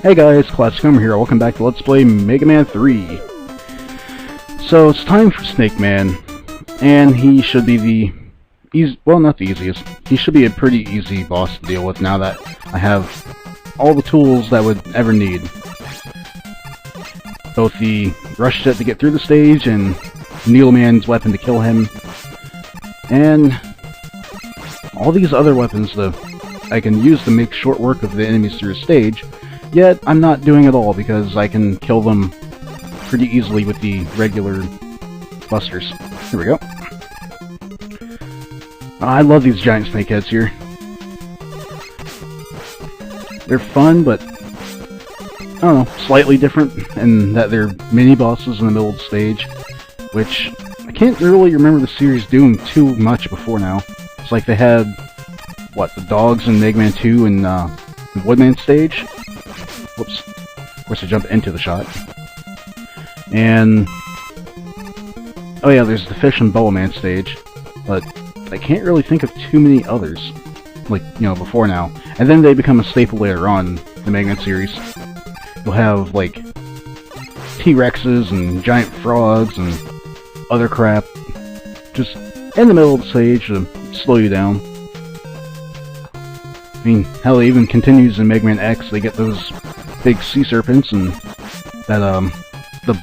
Hey guys, Classic Homer here. Welcome back to Let's Play Mega Man 3. So it's time for Snake Man, and he should be the well, not the easiest. He should be a pretty easy boss to deal with now that I have all the tools that I would ever need. Both the Rush Jet to get through the stage and Needleman's weapon to kill him, and all these other weapons that I can use to make short work of the enemies through a stage. Yet, I'm not doing it all because I can kill them pretty easily with the regular busters. Here we go. I love these giant snakeheads here. They're fun, but I don't know, slightly different in that they're mini-bosses in the middle of the stage, which I can't really remember the series doing too much before now. It's like they had, what, the dogs in Mega Man 2 and the Woodman stage? Whoops. Of course I jump into the shot. And oh yeah, there's the Fish and Bubble Man stage, but I can't really think of too many others, like, you know, before now. And then they become a staple later on in the Mega Man series. You'll have, like, T-Rexes and giant frogs and other crap just in the middle of the stage to slow you down. I mean, hell, it even continues in Mega Man X. They get those big sea serpents, and that, the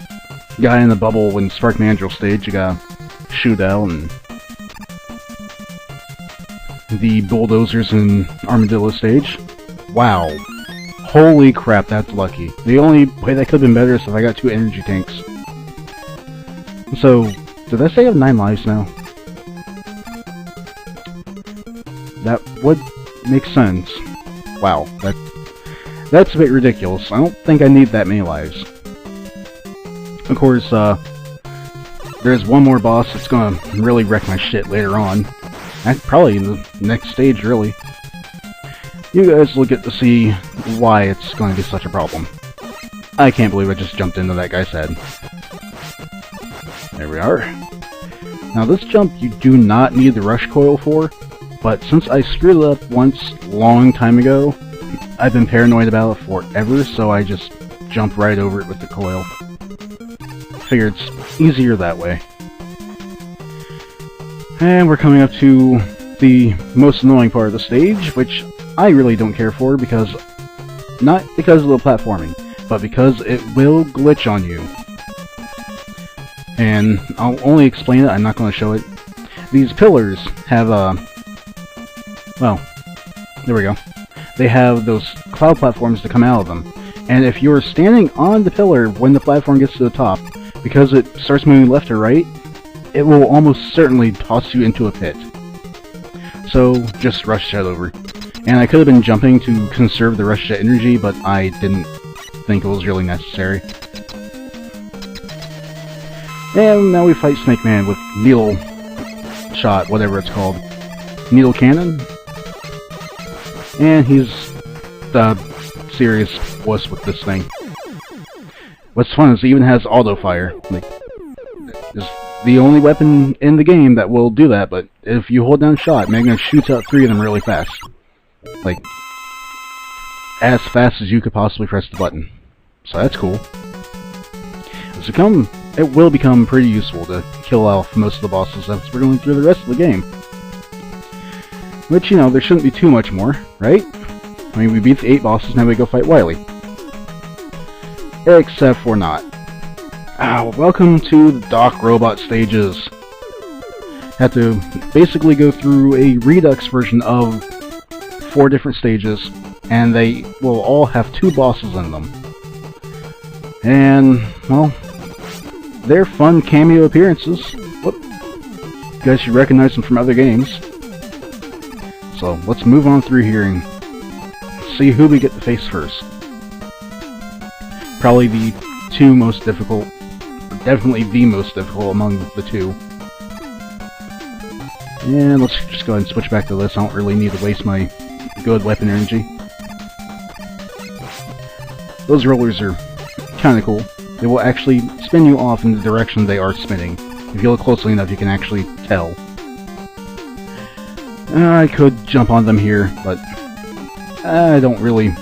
guy in the bubble in Spark Mandrill stage, you gotta shoot out, and the bulldozers in Armadillo stage. Wow. Holy crap, that's lucky. The only way that could have been better is if I got 2 energy tanks. So, did I say I have 9 lives now? That would make sense. Wow, that's a bit ridiculous. I don't think I need that many lives. Of course, there's one more boss that's gonna really wreck my shit later on. That's probably in the next stage, really. You guys will get to see why it's going to be such a problem. I can't believe I just jumped into that guy's head. There we are. Now this jump you do not need the rush coil for, but since I screwed it up once long time ago, I've been paranoid about it forever, so I just jump right over it with the coil. Figure it's easier that way. And we're coming up to the most annoying part of the stage, which I really don't care for, because not because of the platforming, but because it will glitch on you. And I'll only explain it, I'm not going to show it. These pillars have well, there we go. They have those cloud platforms to come out of them. And if you're standing on the pillar when the platform gets to the top, because it starts moving left or right, it will almost certainly toss you into a pit. So, just Rush Jet over. And I could have been jumping to conserve the Rush Jet energy, but I didn't think it was really necessary. And now we fight Snake Man with Needle Shot, whatever it's called. Needle Cannon? And he's the serious wuss with this thing. What's fun is it even has auto fire. Like, it's the only weapon in the game that will do that, but if you hold down shot, Magna shoots out 3 of them really fast. Like, as fast as you could possibly press the button. So that's cool. It will become pretty useful to kill off most of the bosses as we're going through the rest of the game. Which, you know, there shouldn't be too much more, right? I mean, we beat the 8 bosses, now we go fight Wily. Except for not. Welcome to the Doc Robot stages. Have to basically go through a Redux version of 4 different stages, and they will all have 2 bosses in them. And, well, they're fun cameo appearances. Whoop. You guys should recognize them from other games. So, let's move on through here and see who we get to face first. Probably the 2 most difficult, definitely the most difficult among the 2. And let's just go ahead and switch back to this. I don't really need to waste my good weapon energy. Those rollers are kinda cool. They will actually spin you off in the direction they are spinning. If you look closely enough, you can actually tell. I could jump on them here, but I don't really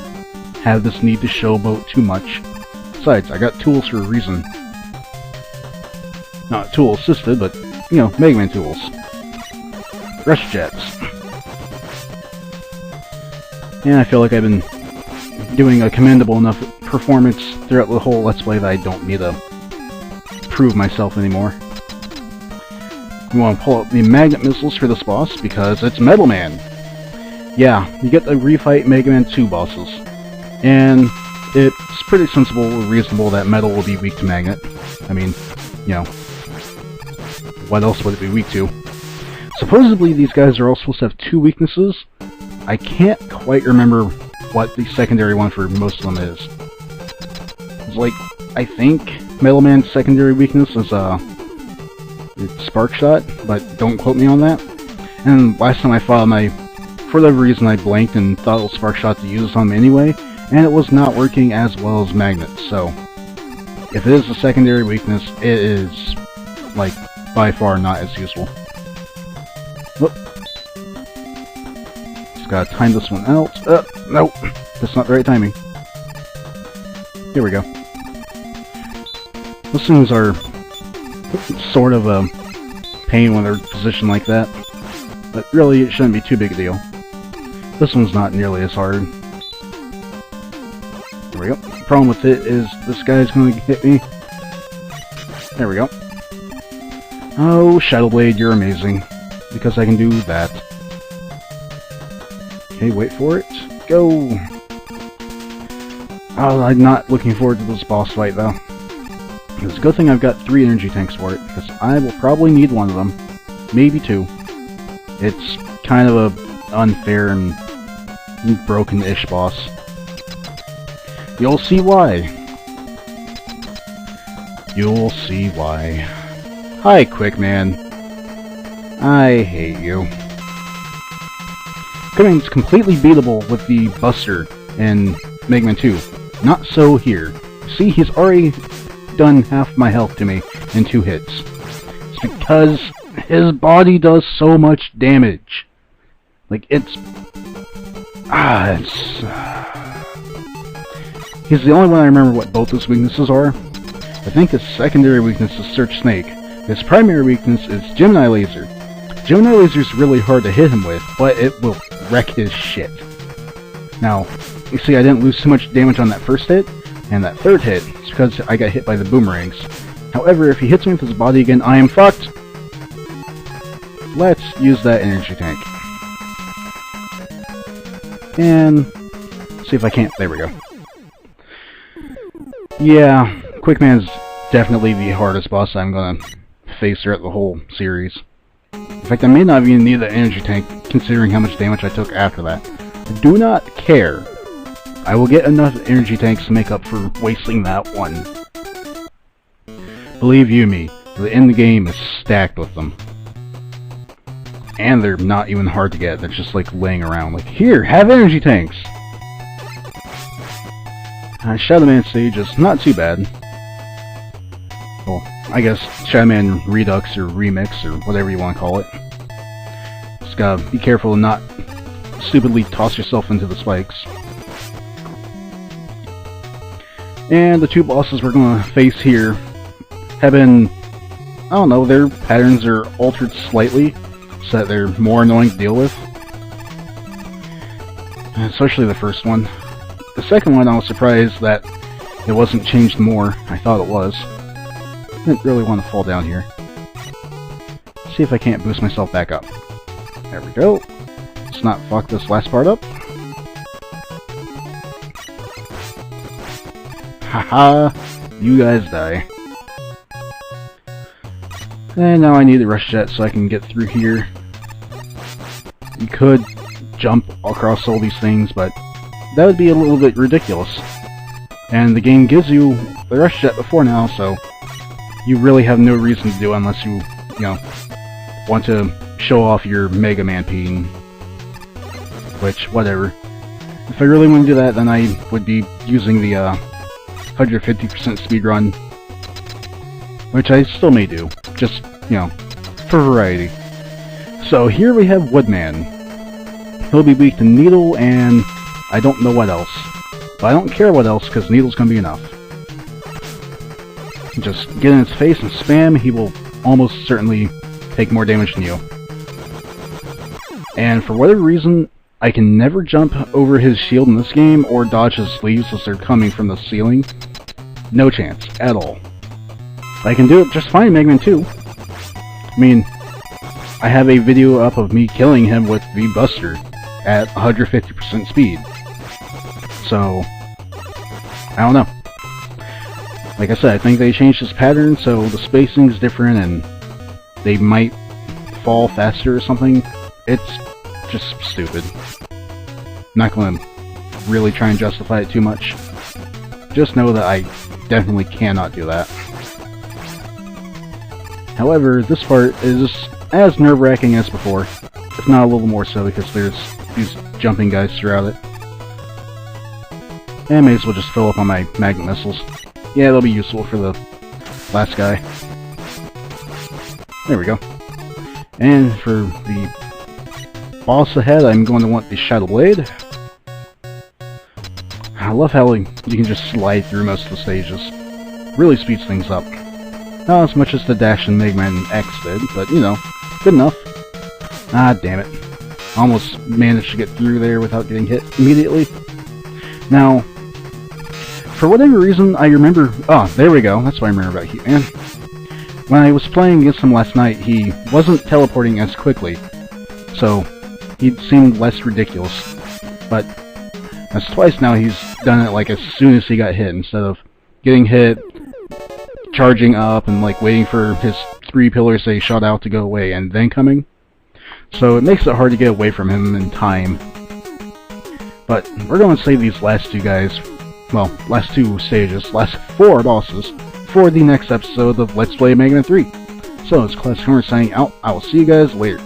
have this need to showboat too much. Besides, I got tools for a reason. Not tool assisted, but, you know, Mega Man tools. Rush Jets. And I feel like I've been doing a commendable enough performance throughout the whole Let's Play that I don't need to prove myself anymore. You want to pull out the magnet missiles for this boss because it's Metal Man. Yeah, you get to refight Mega Man 2 bosses. And it's pretty sensible and reasonable that Metal will be weak to magnet. I mean, you know, what else would it be weak to? Supposedly these guys are all supposed to have 2 weaknesses. I can't quite remember what the secondary one for most of them is. It's like, I think Metal Man's secondary weakness is it's Spark Shot, but don't quote me on that. And last time I fought him, for whatever reason I blanked and thought it was Spark Shot to use on him anyway, and it was not working as well as Magnet, so if it is a secondary weakness, it is, like, by far not as useful. Whoop. Just gotta time this one out. Nope. That's not the right timing. Here we go. Those things are sort of a pain when they're positioned like that, but really it shouldn't be too big a deal. This one's not nearly as hard. There we go. The problem with it is this guy's going to hit me. There we go. Oh, Shadow Blade, you're amazing. Because I can do that. Okay, wait for it. Go! Oh, I'm not looking forward to this boss fight, though. It's a good thing I've got 3 energy tanks for it, because I will probably need one of them. Maybe 2. It's kind of a unfair and broken-ish boss. You'll see why. You'll see why. Hi, Quickman. I hate you. Quickman's completely beatable with the Buster in Mega Man 2. Not so here. See, he's already done half my health to me in 2 hits. It's because his body does so much damage. Like, it's... He's the only one I remember what both his weaknesses are. I think his secondary weakness is Search Snake. His primary weakness is Gemini Laser. Gemini Laser is really hard to hit him with, but it will wreck his shit. Now, you see I didn't lose too much damage on that first hit, and that third hit is because I got hit by the boomerangs. However, if he hits me with his body again, I am fucked! Let's use that energy tank. And see if I can't. There we go. Yeah, Quickman's definitely the hardest boss I'm gonna face throughout the whole series. In fact, I may not even need the energy tank, considering how much damage I took after that. I do not care. I will get enough energy tanks to make up for wasting that one. Believe you me, the end game is stacked with them. And they're not even hard to get, they're just like laying around, like, here, have energy tanks! Shadow Man stage is not too bad. Well, I guess Shadow Man Redux or Remix or whatever you want to call it. Just gotta be careful to not stupidly toss yourself into the spikes. And the 2 bosses we're gonna face here have been, I don't know, their patterns are altered slightly so that they're more annoying to deal with. Especially the first one. The second one I was surprised that it wasn't changed more. I thought it was. Didn't really want to fall down here. See if I can't boost myself back up. There we go. Let's not fuck this last part up. Haha! You guys die. And now I need the Rush Jet so I can get through here. You could jump across all these things, but that would be a little bit ridiculous. And the game gives you the Rush Jet before now, so you really have no reason to do it unless you know, want to show off your Mega Man peen. Which, whatever. If I really want to do that, then I would be using the 150% speedrun. Which I still may do. Just, you know, for variety. So here we have Woodman. He'll be weak to Needle and I don't know what else. But I don't care what else, because Needle's gonna be enough. Just get in his face and spam, he will almost certainly take more damage than you. And for whatever reason, I can never jump over his shield in this game, or dodge his sleeves as they're coming from the ceiling. No chance, at all. I can do it just fine in Mega Man 2. I mean, I have a video up of me killing him with the Buster at 150% speed. So, I don't know. Like I said, I think they changed this pattern, so the spacing's different and they might fall faster or something. It's just stupid. I'm not going to really try and justify it too much. Just know that I definitely cannot do that. However, this part is as nerve-wracking as before, if not a little more so, because there's these jumping guys throughout it. And I may as well just fill up on my magnet missiles. Yeah, they'll be useful for the last guy. There we go. And for the boss ahead, I'm going to want the Shadow Blade. I love how you can just slide through most of the stages. Really speeds things up. Not as much as the dash in Mega Man X did, but you know, good enough. Ah, damn it. Almost managed to get through there without getting hit immediately. Now, for whatever reason, I remember... Oh, there we go. That's what I remember about Heatman. When I was playing against him last night, he wasn't teleporting as quickly, so he seemed less ridiculous. But that's twice now he's done it like as soon as he got hit, instead of getting hit, charging up, and like waiting for his 3 pillars they shot out to go away, and then coming. So it makes it hard to get away from him in time. But we're going to save these last 2 guys, well, last 2 stages, last 4 bosses, for the next episode of Let's Play Mega Man 3. So, it's Classic Corner signing out. I will see you guys later.